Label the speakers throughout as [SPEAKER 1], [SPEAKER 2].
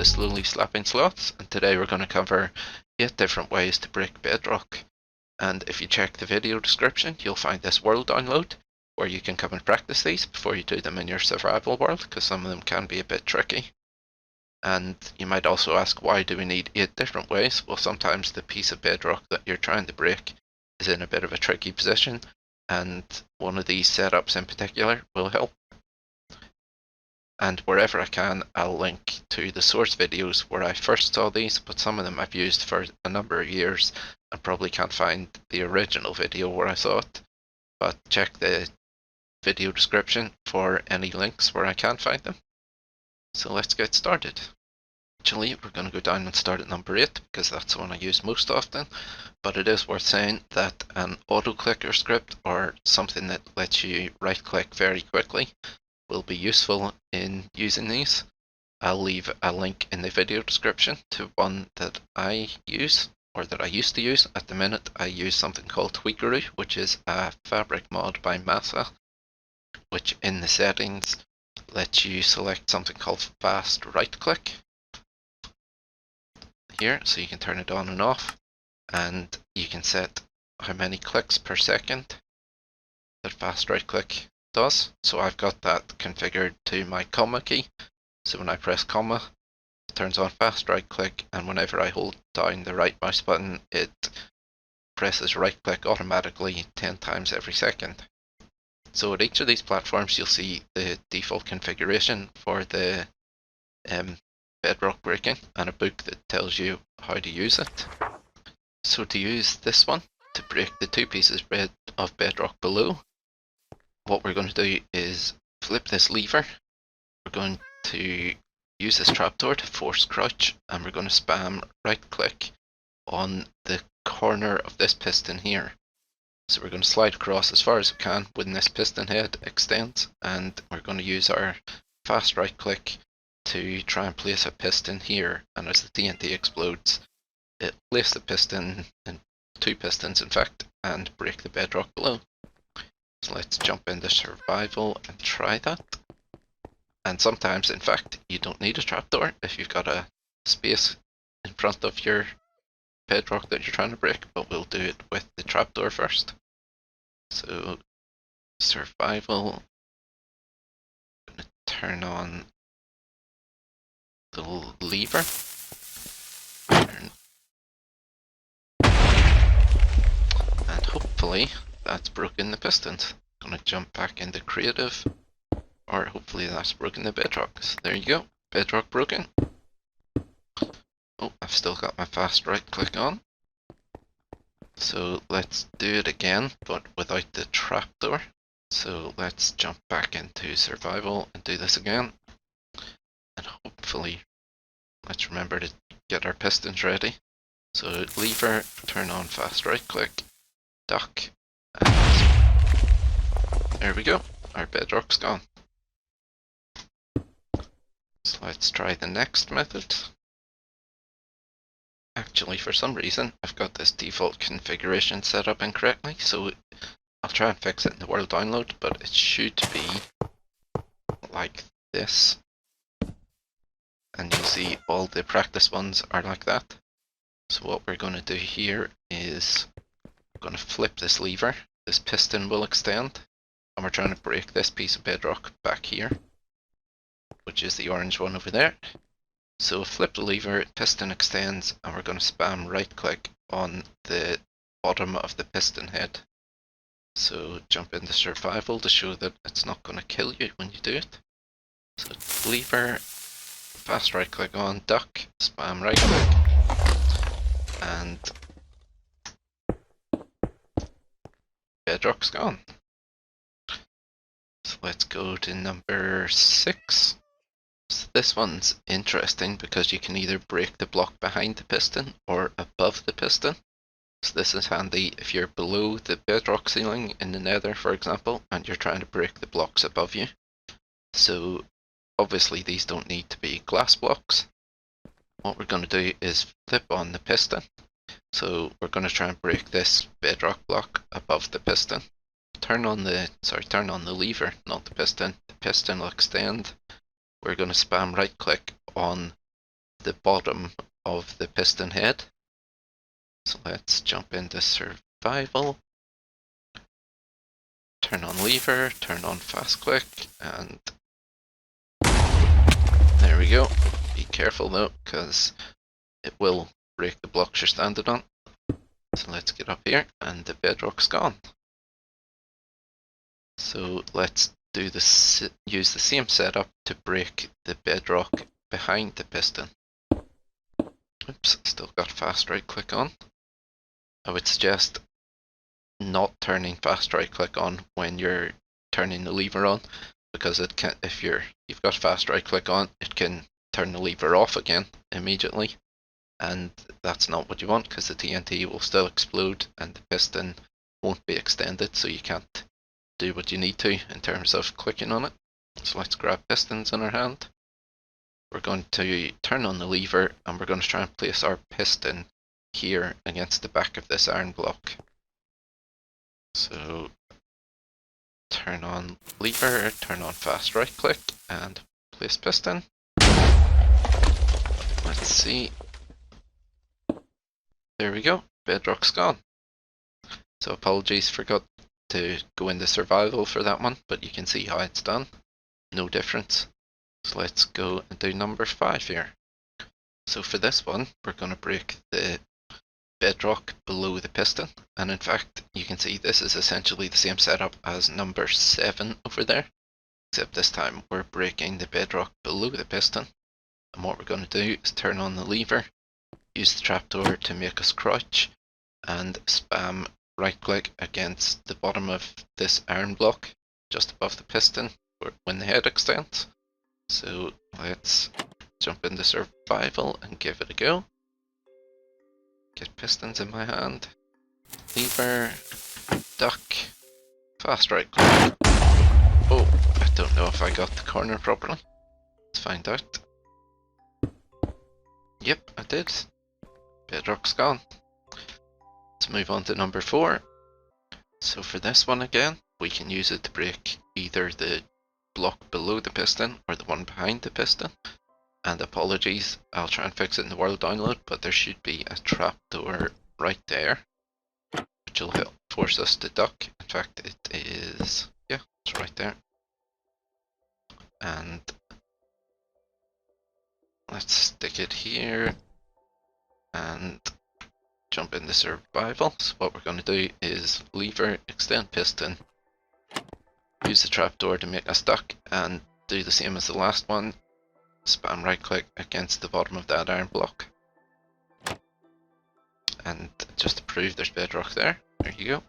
[SPEAKER 1] Slowly Slapping Slots, and today we're going to cover 8 different ways to break Bedrock. And if you check the video description, you'll find this world download where you can come and practice these before you do them in your survival world, because some of them can be a bit tricky. And you might also ask, why do we need 8 different ways? Well, sometimes the piece of bedrock that you're trying to break is in a bit of a tricky position, and one of these setups in particular will help. And wherever I can, I'll link to the source videos where I first saw these, but some of them I've used for a number of years and probably can't find the original video where I saw it. But check the video description for any links where I can find them. So let's get started. Actually, we're going to go down and start at number 8 because that's the one I use most often. But it is worth saying that an auto-clicker script, or something that lets you right-click very quickly, will be useful in using these. I'll leave a link in the video description to one that I use, or that I used to use. At the minute I use something called Tweakeroo, which is a fabric mod by Massa, which in the settings lets you select something called fast right click here, so you can turn it on and off, and you can set how many clicks per second that fast right click does. So I've got that configured to my comma key, so when I press comma it turns on fast right click, and whenever I hold down the right mouse button it presses right click automatically 10 times every second. So at each of these platforms you'll see the default configuration for the bedrock breaking and a book that tells you how to use it. So to use this one, to break the 2 pieces of bedrock below, what we're going to do is flip this lever. We're going to use this trapdoor to force crouch, and we're going to spam right click on the corner of this piston here. So we're going to slide across as far as we can when this piston head extends, and we're going to use our fast right click to try and place a piston here, and as the TNT explodes it place the piston, and 2 pistons in fact, and break the bedrock below. So let's jump into survival and try that. And sometimes, in fact, you don't need a trapdoor if you've got a space in front of your bedrock that you're trying to break, but we'll do it with the trapdoor first. So, survival, I'm going to turn on the lever. And hopefully that's broken the pistons. I'm going to jump back into creative, or hopefully that's broken the bedrock. So there you go, bedrock broken. Oh, I've still got my fast right click on. So let's do it again, but without the trapdoor. So let's jump back into survival and do this again. And hopefully, let's remember to get our pistons ready. So lever, turn on fast right click, duck, and there we go, our bedrock's gone. So let's try the next method. Actually, for some reason I've got this default configuration set up incorrectly, so I'll try and fix it in the world download, but it should be like this. And you'll see all the practice ones are like that. So what we're going to do here is we're going to flip this lever. This piston will extend, and we're trying to break this piece of bedrock back here, which is the orange one over there. So flip the lever, piston extends, and we're going to spam right click on the bottom of the piston head. So jump into survival to show that it's not going to kill you when you do it. So lever, fast right click on, duck, spam right click, and bedrock's gone. So let's go to number 6. So this one's interesting because you can either break the block behind the piston or above the piston. So this is handy if you're below the bedrock ceiling in the nether, for example, and you're trying to break the blocks above you. So obviously these don't need to be glass blocks. What we're going to do is flip on the piston. So we're going to try and break this bedrock block above the piston. Turn on the lever, not the piston. The piston will extend. We're going to spam right click on the bottom of the piston head. So let's jump into survival. Turn on lever, turn on fast click, and there we go. Be careful though, because it will break the blocks you're standing on. So let's get up here, and the bedrock's gone. So let's use the same setup to break the bedrock behind the piston. Oops, still got fast right click on. I would suggest not turning fast right click on when you're turning the lever on, because it can, if you've got fast right click on, it can turn the lever off again immediately, and that's not what you want, because the TNT will still explode and the piston won't be extended, so you can't do what you need to in terms of clicking on it. So let's grab pistons in our hand. We're going to turn on the lever, and we're going to try and place our piston here against the back of this iron block. So turn on lever, turn on fast right click, and place piston. Let's see. There we go, bedrock's gone. So apologies, forgot to go into survival for that one, but you can see how it's done. No difference. So let's go and do number 5 here. So for this one, we're going to break the bedrock below the piston, and in fact you can see this is essentially the same setup as number 7 over there, except this time we're breaking the bedrock below the piston. And what we're going to do is turn on the lever, use the trapdoor to make us crouch, and spam right click against the bottom of this iron block just above the piston when the head extends. So let's jump into survival and give it a go. Get pistons in my hand. Lever, duck, fast right click. Oh, I don't know if I got the corner properly. Let's find out. Yep, I did. Bedrock's gone. Let's move on to number 4. So for this one again, we can use it to break either the block below the piston or the one behind the piston. And apologies, I'll try and fix it in the world download, but there should be a trapdoor right there, which will help force us to duck. In fact, it is, yeah, it's right there. And let's stick it here and jump into survival. So what we're going to do is lever, extend piston, use the trapdoor to make us duck, and do the same as the last one. Spam right click against the bottom of that iron block. And just to prove there's bedrock there you go.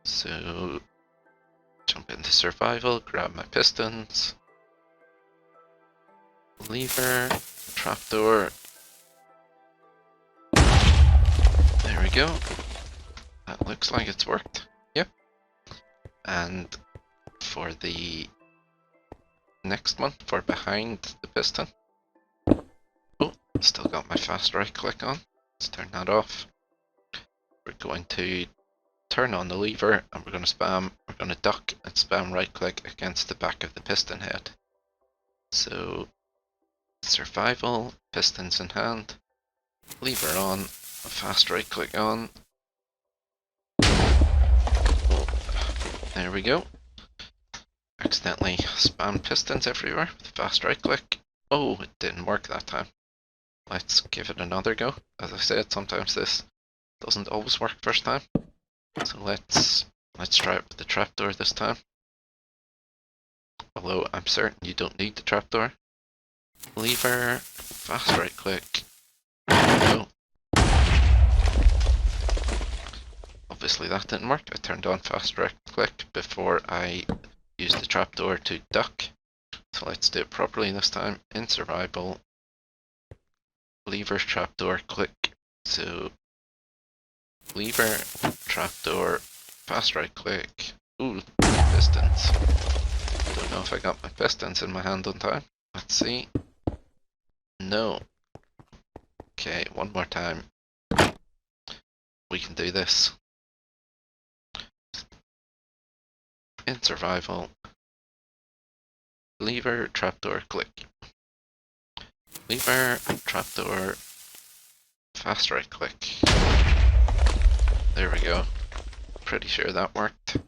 [SPEAKER 1] So jump into survival, grab my pistons, lever, trapdoor. There we go. That looks like it's worked. Yep. And for the next one, for behind the piston. Oh, still got my fast right click on. Let's turn that off. We're going to turn on the lever, and we're going to duck and spam right click against the back of the piston head. So survival, pistons in hand, lever on, fast right click on. Oh, there we go. Accidentally spam pistons everywhere with fast right click. Oh, it didn't work that time. Let's give it another go. As I said, sometimes this doesn't always work first time. So let's try it with the trapdoor this time. Although I'm certain you don't need the trapdoor. Lever, fast right click. Go. Obviously that didn't work. I turned on fast right click before I used the trapdoor to duck. So let's do it properly this time. In survival, lever, trapdoor, click. So lever, trapdoor, fast right click. Ooh, pistons. Don't know if I got my pistons in my hand on time. Let's see. No. Okay, one more time. We can do this. In survival, lever, trapdoor, click. Lever, trapdoor, fast right click. There we go. Pretty sure that worked.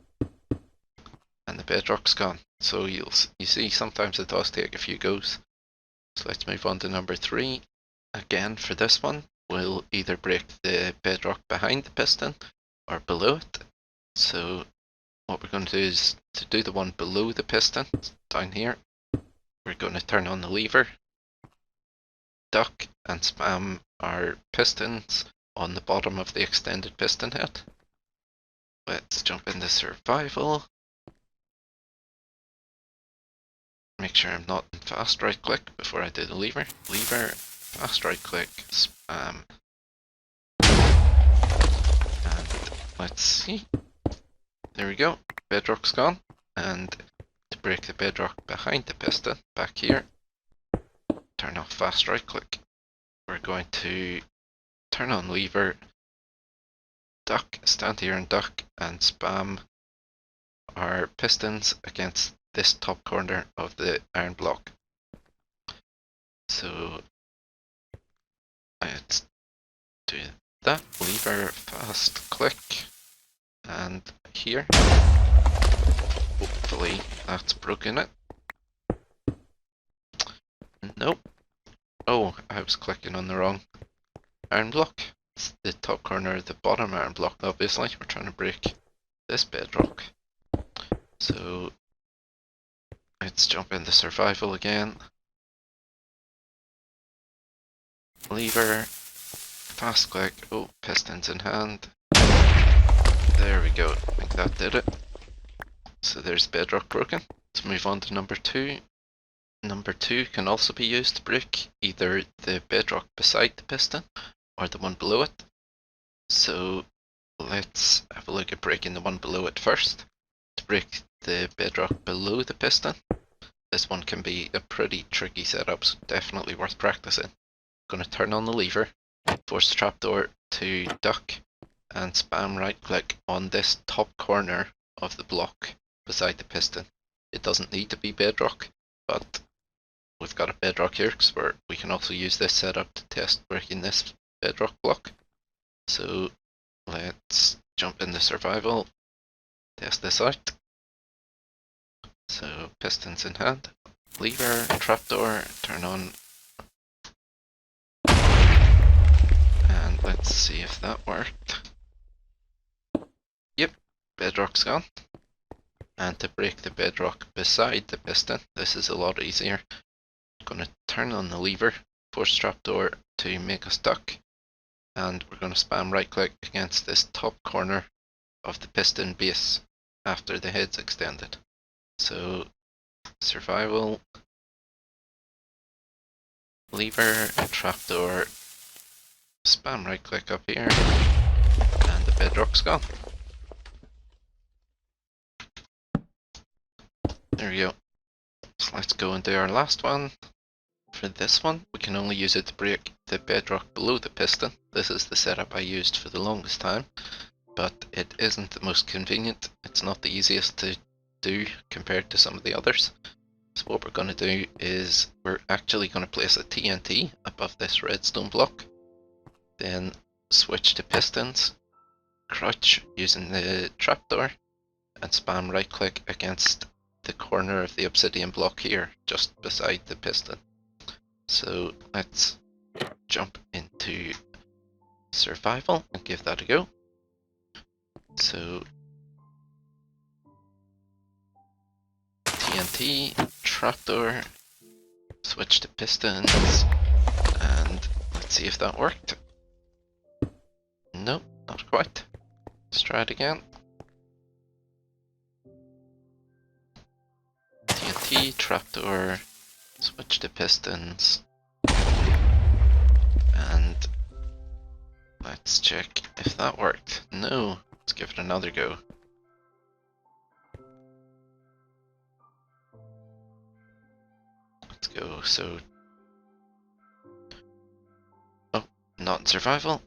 [SPEAKER 1] And the bedrock's gone. So you see sometimes it does take a few goes. So let's move on to number 3. Again, for this one, we'll either break the bedrock behind the piston or below it. So what we're going to do is to do the one below the piston, down here, we're going to turn on the lever, duck, and spam our pistons on the bottom of the extended piston head. Let's jump into survival. Make sure I'm not in fast right click before I do the lever. Lever, fast right click, spam. And let's see. There we go. Bedrock's gone. And to break the bedrock behind the piston, back here, turn off fast right click. We're going to turn on lever, duck, stand here and duck, and spam our pistons against this top corner of the iron block. So let's do that. Lever, fast click, and here. Hopefully that's broken it. Nope. Oh, I was clicking on the wrong iron block. It's the top corner of the bottom iron block, obviously. We're trying to break this bedrock. So let's jump into survival again. Lever, fast click, oh, pistons in hand. There we go, I think that did it. So there's bedrock broken. Let's move on to number 2. Number 2 can also be used to break either the bedrock beside the piston or the one below it. So let's have a look at breaking the one below it first. To break the bedrock below the piston, this one can be a pretty tricky setup, so definitely worth practicing. I'm going to turn on the lever, force the trapdoor to duck, and spam right click on this top corner of the block beside the piston. It doesn't need to be bedrock, but we've got a bedrock here because we can also use this setup to test breaking this bedrock block. So let's jump into survival, test this out. So pistons in hand, lever, trapdoor, turn on, and let's see if that worked. Yep, bedrock's gone. And to break the bedrock beside the piston, this is a lot easier. I'm going to turn on the lever, force trapdoor to make us duck, and we're going to spam right click against this top corner of the piston base after the head's extended. So survival, lever, trapdoor, spam right click up here, and the bedrock's gone. There we go. So let's go and do our last one. For this one, we can only use it to break the bedrock below the piston. This is the setup I used for the longest time, but it isn't the most convenient. It's not the easiest to do compared to some of the others. So what we're going to do is we're actually going to place a TNT above this redstone block, then switch to pistons, crouch using the trapdoor, and spam right click against the corner of the obsidian block here, just beside the piston. So let's jump into survival and give that a go. So TNT, trapdoor, switch to pistons, and let's see if that worked. Nope, not quite. Let's try it again. TNT, trapdoor, switch to pistons, and let's check if that worked. No, let's give it another go. Let's go, so... oh, not in survival.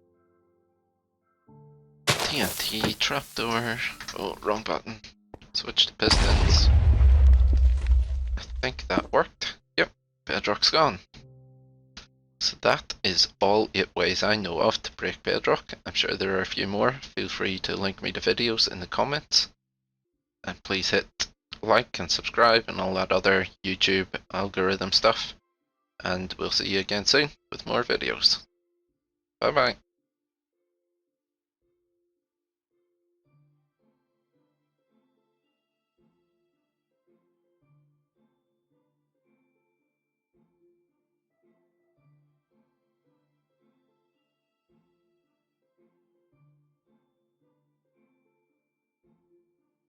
[SPEAKER 1] TNT, trapdoor, oh, wrong button. Switch to pistons. I think that worked. Yep, bedrock's gone. So that is all 8 ways I know of to break Bedrock. I'm sure there are a few more. Feel free to link me to videos in the comments. And please hit like and subscribe and all that other YouTube algorithm stuff. And we'll see you again soon with more videos. Bye bye.